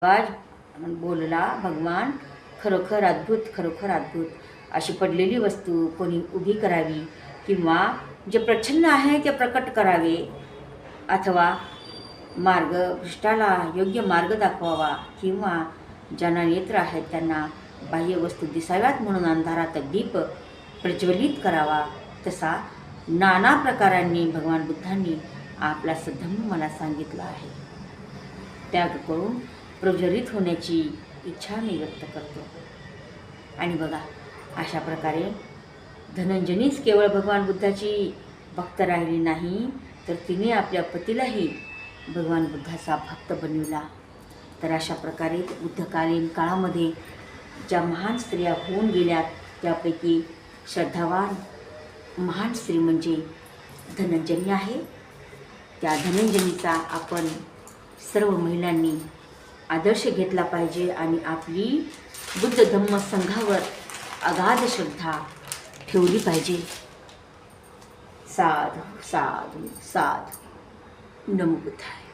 आवाज बोलला, भगवान खरोखर अद्भुत, खरोखर अद्भुत. अशी पडलेली वस्तू कोणी उभी करावी किंवा जे प्रच्छन्न आहे ते प्रकट करावे, अथवा मार्गभ्रष्टाला योग्य मार्ग दाखवावा, किंवा ज्यांना नेत्र आहेत त्यांना बाह्य वस्तू दिसाव्यात म्हणून अंधारात दीप प्रज्वलित करावा. तसा नाना प्रकारांनी भगवान बुद्धांनी आपला सद्धम्म मला सांगितलं आहे. त्याग करून प्रज्वलित होण्याची इच्छा मी व्यक्त करतो. आणि बघा, अशा प्रकारे धनंजयनीच केवळ भगवान बुद्धाची भक्त राहिली नाही, तर तिने आपल्या पतीलाही भगवान बुद्धाचा भक्त बनविला. तर अशा प्रकारे बुद्धकालीन काळामध्ये ज्या महान स्त्रिया होऊन गेल्यात, त्यापैकी श्रद्धावान महान स्त्री म्हणजे धनंजयनी आहे. त्या धनंजयनीचा आपण सर्व महिलांनी आदर्श घेतला पाहिजे आणि आपली बुद्ध धम्म संघावर अगाध श्रद्धा ठेवली पाहिजे. साधू साधू साधू. नमो बुद्धाय.